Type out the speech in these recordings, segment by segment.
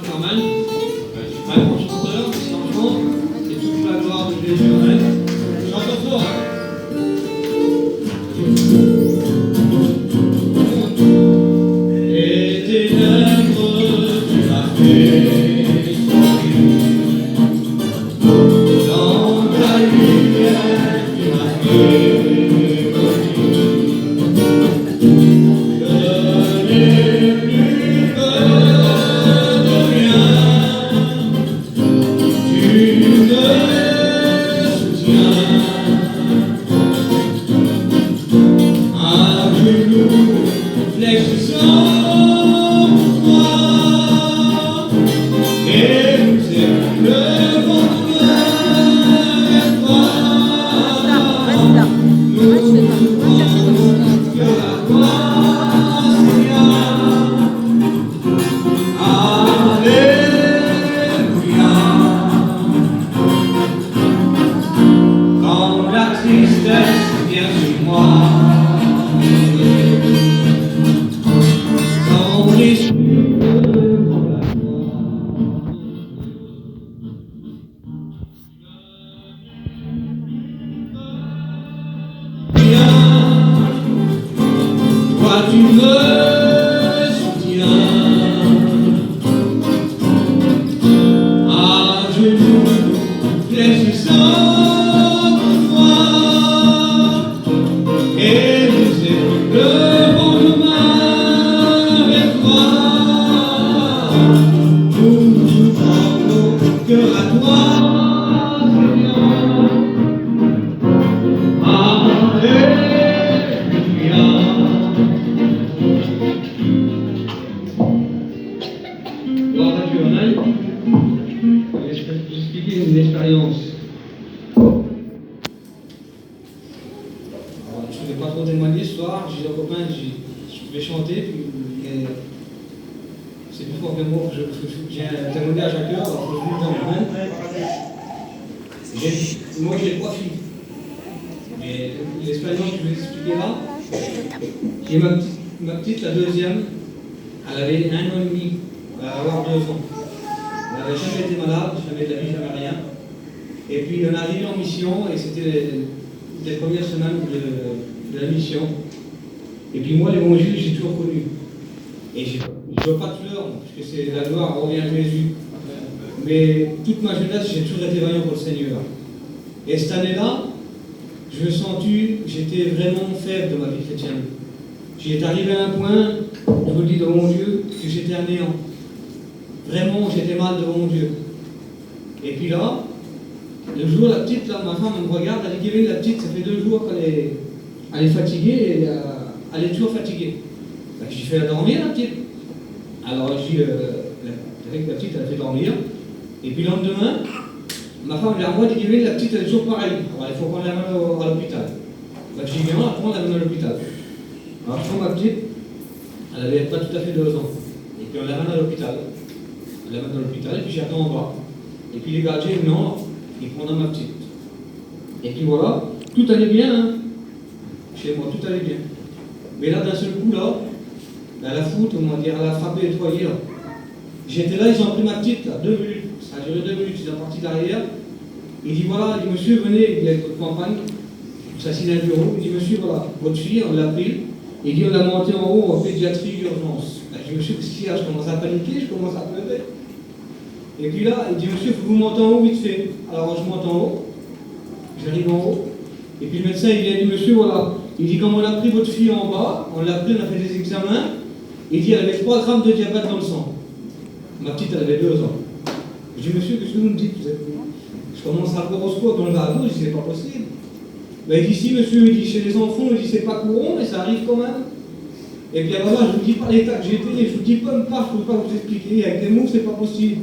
Carmen. Je suis pas un grand chanteur, mais c'est un chant. Et toute la gloire de Jésus. Amen. Chante fort. Et tes lèvres, tu m'as fait sourire. Dans ta lumière, tu m'as fait Moi j'ai 3 filles. Mais l'expérience que je vais expliquer là, j'ai ma petite, la deuxième, elle avait 1 an et demi, elle va avoir 2 ans. Elle n'avait jamais été malade, jamais de la vie, jamais rien. Et puis on est arrivé en mission et c'était les premières semaines de la mission. Et puis moi l'évangile j'ai toujours connu. Et je ne veux pas de fleurs, parce que c'est la gloire, revient à Jésus. Mais toute ma jeunesse, j'ai toujours été vaillant pour le Seigneur. Et cette année-là, je me sentis, j'étais vraiment faible de ma vie chrétienne. J'étais arrivé à un point, je vous le dis devant mon Dieu, que j'étais un néant. Vraiment, j'étais mal devant mon Dieu. Et puis là, le jour, la petite, là, ma femme elle me regarde, elle dit Kevin, la petite, ça fait 2 jours qu'elle est fatiguée, et elle est toujours fatiguée. Ben, j'ai fait la dormir, la petite. Alors, je dis, avec la petite, elle a fait dormir. Et puis le lendemain, ma femme vient à moi et dit Kevin, la petite, elle est toujours pareille. Alors, il faut qu'on l'amène à l'hôpital. Ben, je dis bien, après, on l'amène à l'hôpital. Alors, je prends ma petite, elle n'avait pas tout à fait 2 ans. Et puis, on l'amène à l'hôpital. On l'amène à l'hôpital, et puis j'attends en bas. Et puis, les gardiens, non, ils prennent ma petite. Et puis voilà, tout allait bien, hein. Chez moi, tout allait bien. Mais là, d'un seul coup, là, elle a foutu, on va dire, elle a frappé le foyer, là. J'étais là, ils ont pris ma petite, là, 2 minutes. Ça a duré 2 minutes, ils sont partis derrière. Il dit voilà, il dit monsieur, venez, il est de campagne, il s'assied dans le bureau. Il dit monsieur, voilà, votre fille, on l'a pris. Il dit on l'a montée en haut en pédiatrie d'urgence. Je dis monsieur, qu'est-ce qu'il y a? Je commence à paniquer, je commence à pleurer. Et puis là, il dit monsieur, il faut que vous montez en haut vite fait. Alors je monte en haut, j'arrive en haut. Et puis le médecin, il a dit monsieur, voilà. Il dit comme on a pris votre fille en bas, on l'a pris, on a fait des examens. Il dit elle avait 3 grammes de diabète dans le sang. Ma petite, elle avait 2 ans. Je dis, monsieur, qu'est-ce que vous me dites? Je commence à le horoscope dans le radeau, je dis, c'est pas possible. Ben, il dit, si, monsieur, il dit, chez les enfants, il dit, c'est pas courant, mais ça arrive quand même. Et puis alors là, je vous dis pas l'état que j'étais, je vous dis pas une part, je ne peux pas vous expliquer. Avec des mots, c'est pas possible.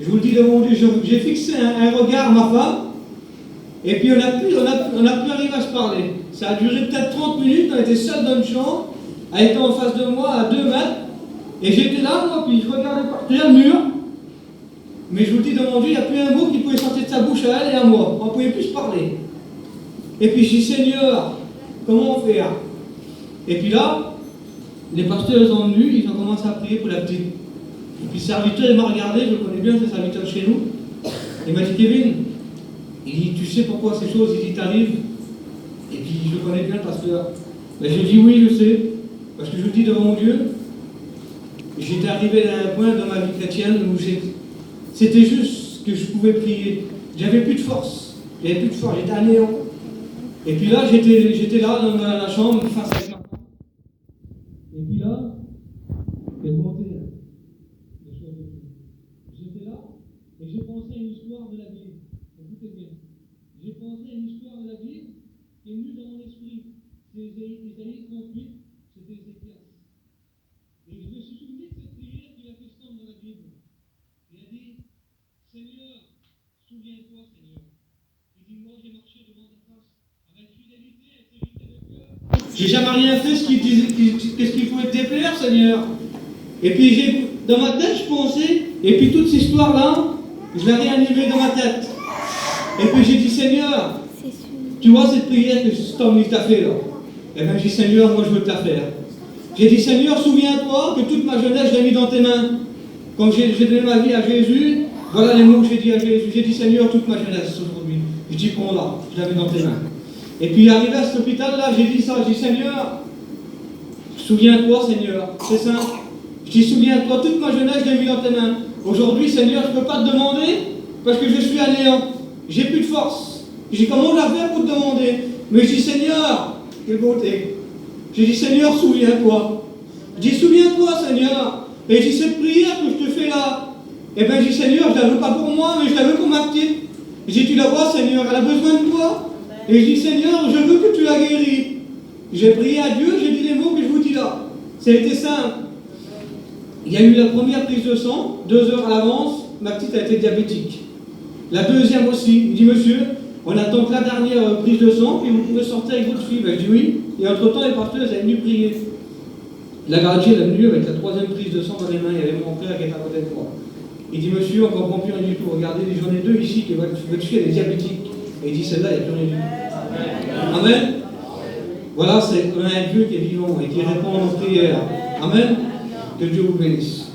Je vous le dis devant Dieu, j'ai fixé un regard, ma femme, et puis on n'a plus arrivé à se parler. Ça a duré peut-être 30 minutes, on était seuls dans une chambre, elle était en face de moi à 2 mètres, et j'étais là, moi, puis je regardais par terre le mur. Mais je vous le dis devant Dieu, il n'y a plus un mot qui pouvait sortir de sa bouche à elle et à moi. On ne pouvait plus se parler. Et puis je dis, Seigneur, comment on fait? Et puis là, les pasteurs sont venus, ils ont commencé à prier pour la petite. Et puis le serviteur, il m'a regardé, je le connais bien, c'est le serviteur de chez nous. Il m'a dit, Kevin, il dit, tu sais pourquoi ces choses, il t'arrivent? Et puis je le connais bien, le pasteur. Ben, j'ai dit, oui, je sais, parce que je le dis devant mon Dieu. J'étais arrivé à un point dans ma vie chrétienne où c'était juste que je pouvais prier. J'avais plus de force. J'avais plus de force, j'étais à néant. Et puis là, j'étais là dans la chambre, face à ma femme. Et puis là, elle montait. J'étais là, et j'ai pensé à une histoire de la Bible. Écoutez bien. J'ai pensé à une histoire de la Bible qui est venue dans mon esprit. C'est Ésaïe 38, c'était Ézéchias. Et je me suis souvenu de cette prière qu'il a fait dans la Bible. Il a dit, Seigneur, souviens-toi, Seigneur. Il dit, moi j'ai marché devant ta face avec fidélité et sévérité de cœur. J'ai jamais rien fait ce qu'il faut te déplaire, Seigneur. Et puis dans ma tête, je pensais, et puis toute cette histoire-là, je l'ai réanimée dans ma tête. Et puis j'ai dit, Seigneur, tu vois cette prière que cet homme t'a fait là? Et bien j'ai dit, Seigneur, moi je veux te la faire. J'ai dit, Seigneur, souviens-toi que toute ma jeunesse, je l'ai mis dans tes mains. Quand j'ai donné ma vie à Jésus, voilà les mots que j'ai dit à Jésus. J'ai dit, Seigneur, toute ma jeunesse aujourd'hui. Je dis, prends-la, je la mets dans tes mains. Et puis arrivé à cet hôpital-là, j'ai dit ça, j'ai dit, Seigneur, souviens-toi, Seigneur, c'est simple. Je dis, souviens-toi, toute ma jeunesse, je l'ai mis dans tes mains. Aujourd'hui, Seigneur, je ne peux pas te demander parce que je suis à néant. J'ai plus de force. J'ai dit, comment je vais faire pour te demander? Mais je dis, Seigneur, quelle beauté. J'ai dit, Seigneur, souviens-toi. Je dis, souviens-toi, Seigneur. Et je dis, cette prière que je te fais là, eh bien, je dis, Seigneur, je ne la veux pas pour moi, mais je la veux pour ma petite. Je dis, tu la vois, Seigneur, elle a besoin de toi. Et je dis, Seigneur, je veux que tu la guéris. J'ai prié à Dieu, j'ai dit les mots que je vous dis là. Ça a été simple. Il y a eu la première prise de sang, 2 heures à l'avance, ma petite a été diabétique. La deuxième aussi. Il dit, monsieur, on attend que la dernière prise de sang, puis vous pouvez sortir avec votre fille. Ben, je dis oui. Et entre-temps, les pasteurs, ils sont venus prier. La gardienne est venue avec la 3e prise de sang dans les mains. Il y avait mon frère qui était à côté de moi. Il dit, monsieur, on ne comprend plus rien du tout. Regardez, j'en ai 2 ici, qui votre fille, elle est diabétique. Et il dit, celle-là, il n'y a plus rien du tout. Amen. Voilà, c'est un Dieu qui est vivant et qui répond à nos prières. Amen. Que Dieu vous bénisse.